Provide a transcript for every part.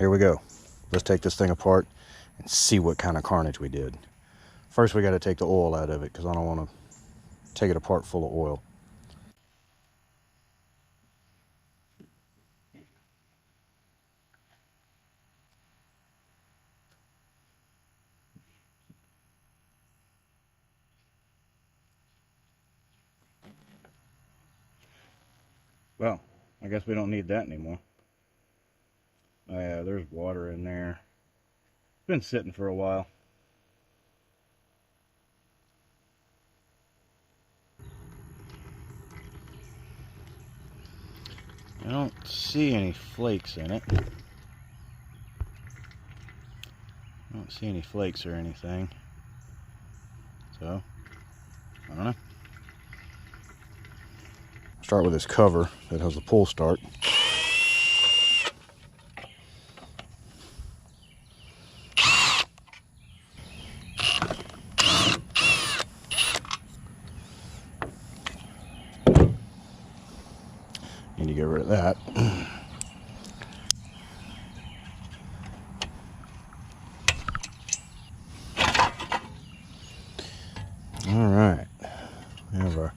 here we go. Let's take this thing apart and see what kind of carnage we did. First, we got to take the oil out of it because I don't want to take it apart full of oil. Well, I guess we don't need that anymore. Oh yeah, there's water in there. It's been sitting for a while. I don't see any flakes in it. I don't see any flakes or anything. So, I don't know. Start with this cover that has the pull start. Need to get rid of that. All right, we have our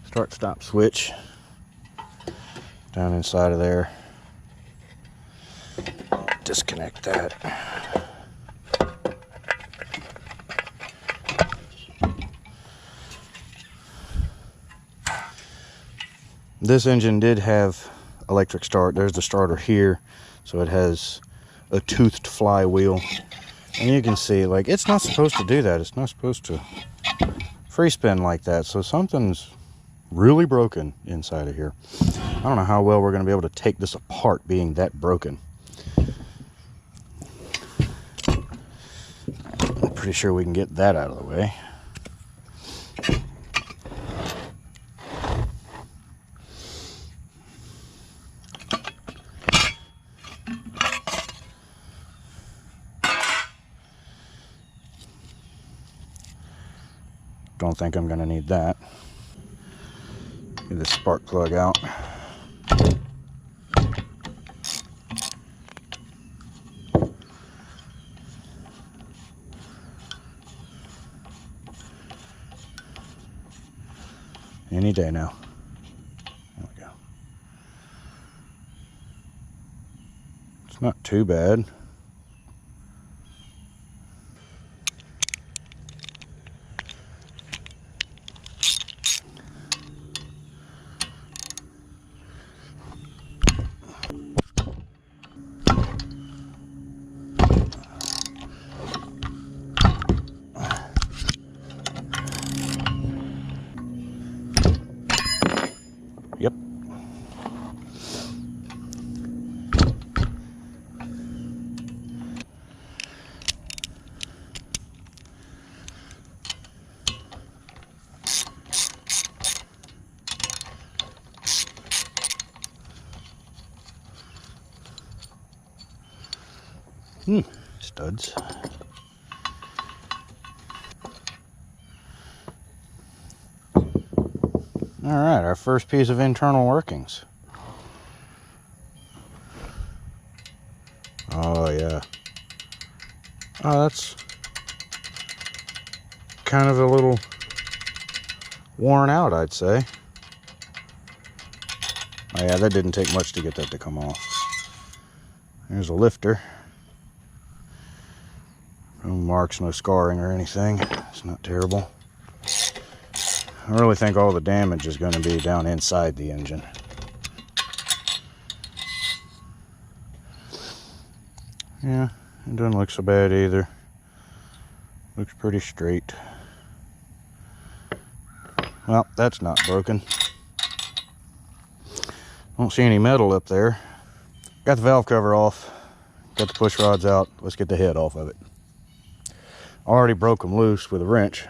start-stop switch down inside of there. Disconnect that. This engine did have electric start. There's the starter here, so it has a toothed flywheel, and you can see, like, it's not supposed to do that. It's not supposed to free spin like that, so something's really broken inside of here. I don't know how well we're going to be able to take this apart being that broken. I'm pretty sure we can get that out of the way. Don't think I'm going to need that. Get this spark plug out. Any day now. There we go. It's not too bad. Yep. Studs. All right, our first piece of internal workings. Oh yeah. Oh, that's kind of a little worn out, I'd say. Oh yeah, that didn't take much to get that to come off. There's a lifter. No marks, no scarring or anything. It's not terrible. I really think all the damage is going to be down inside the engine. Yeah, it doesn't look so bad either. Looks pretty straight. Well, that's not broken. Don't see any metal up there. Got the valve cover off. Got the push rods out. Let's get the head off of it. Already broke them loose with a wrench.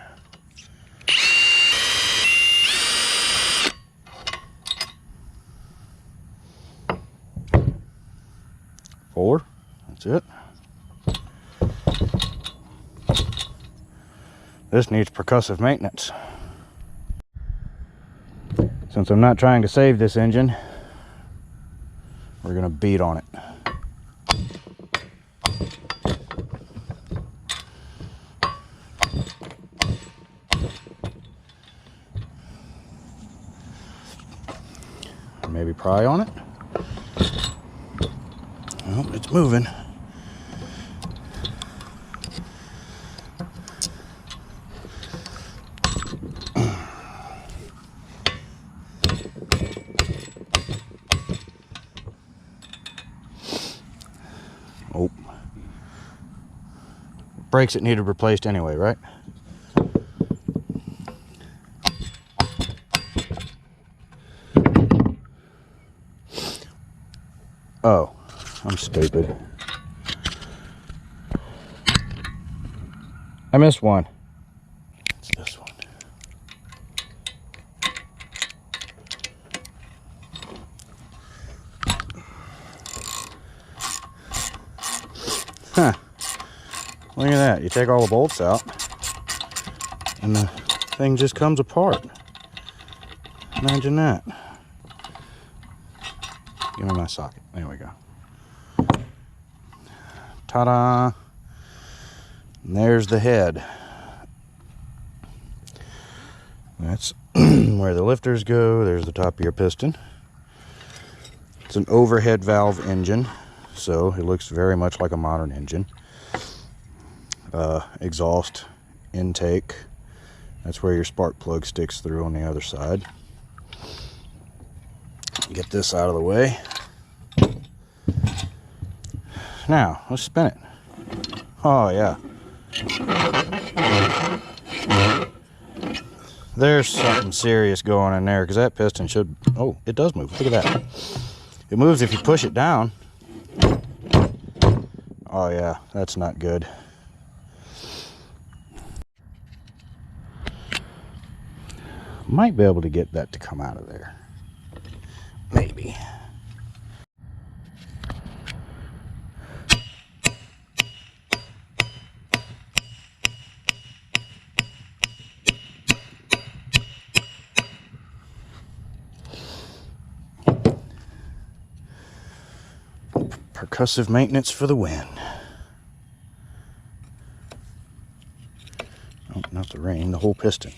Forward. That's it. This needs percussive maintenance. Since I'm not trying to save this engine, we're going to beat on it. maybe pry on it. Oh, it's moving. Oh. Brakes that needed replaced anyway, right? Oh, I'm stupid. I missed one. It's this one. Huh. Look at that. You take all the bolts out and the thing just comes apart. Imagine that. Give me my socket. There we go. Ta-da! And there's the head. That's where the lifters go. There's the top of your piston. It's an overhead valve engine, so it looks very much like a modern engine. Exhaust intake. That's where your spark plug sticks through on the other side. Get this out of the way. Now, let's spin it. Oh, yeah. There's something serious going in there, because that piston should... Oh, it does move. Look at that. It moves if you push it down. Oh, yeah. That's not good. Might be able to get that to come out of there. Maybe. Percussive maintenance for the win. Oh, not the ring, the whole piston.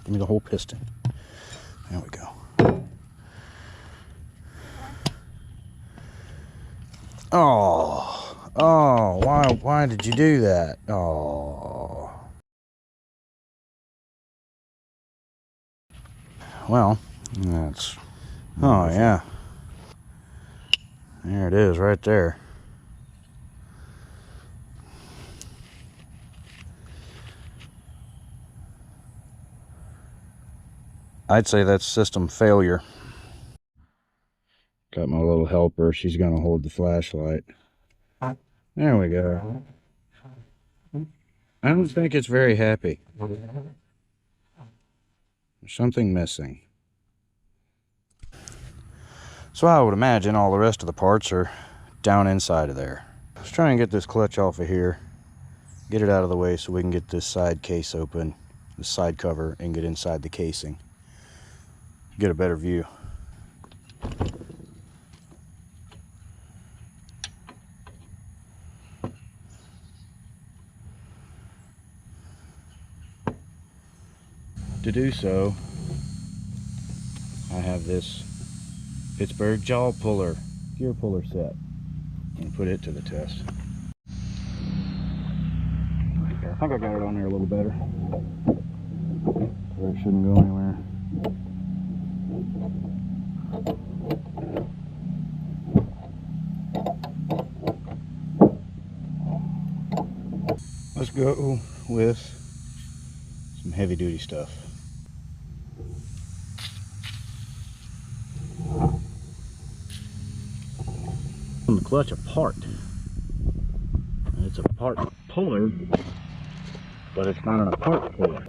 Give me the whole piston. There we go. Oh, why did you do that? Oh. Well, that's, oh yeah. There it is, right there. I'd say that's system failure. Got my little helper. She's gonna hold the flashlight. There we go. I don't think it's very happy. There's something missing. So I would imagine all the rest of the parts are down inside of there. Let's try and get this clutch off of here. Get it out of the way so we can get this side case open, the side cover, and get inside the casing. Get a better view. To do so, I have this Pittsburgh jaw puller, gear puller set, and put it to the test. I think I got it on there a little better, so it shouldn't go anywhere. Let's go with some heavy duty stuff. The clutch apart. It's a part puller, but it's not an apart puller.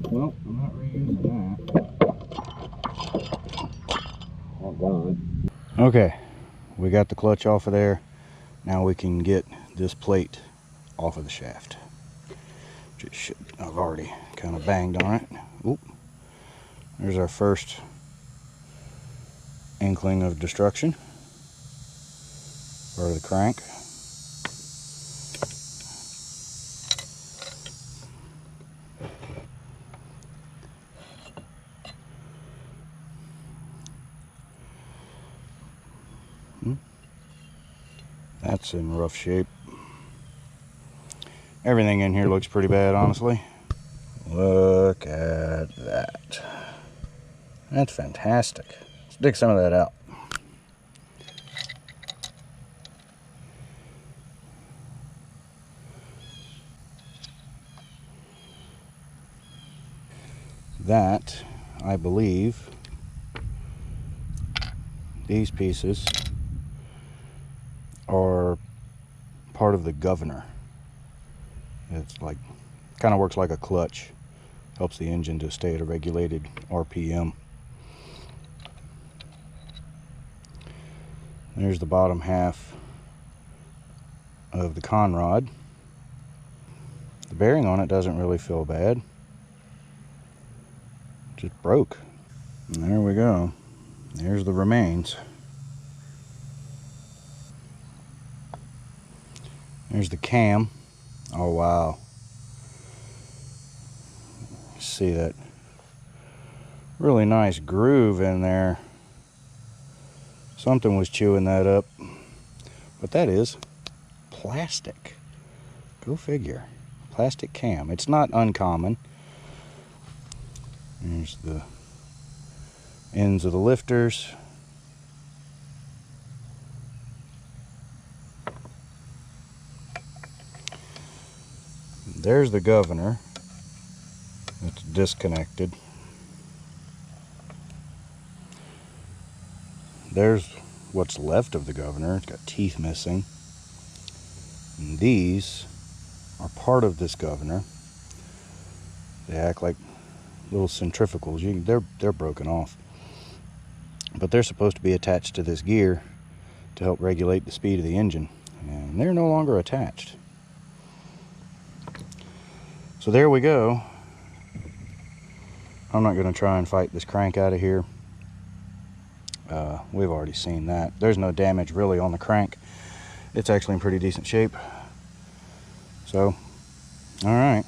Well, I'm not reusing that. Oh God. Okay, we got the clutch off of there. Now we can get this plate off of the shaft. I've already kind of banged on it. Oop. There's our first inkling of destruction. Part of the crank. That's in rough shape. Everything in here looks pretty bad, honestly. Look at that. That's fantastic. Let's dig some of that out. That, I believe, these pieces are part of the governor. It's like, kind of works like a clutch. Helps the engine to stay at a regulated RPM. There's the bottom half of the con rod. The bearing on it doesn't really feel bad. Just broke. And there we go. There's the remains. There's the cam. Oh wow. See that really nice groove in there. Something was chewing that up. But that is plastic. Go figure. Plastic cam. It's not uncommon. There's the ends of the lifters. There's the governor. It's disconnected. There's what's left of the governor. It's got teeth missing. And these are part of this governor. They act like little centrifugals. They're broken off. But they're supposed to be attached to this gear to help regulate the speed of the engine. And they're no longer attached. So there we go. I'm not going to try and fight this crank out of here. We've already seen that. There's no damage really on the crank. It's actually in pretty decent shape. So, all right.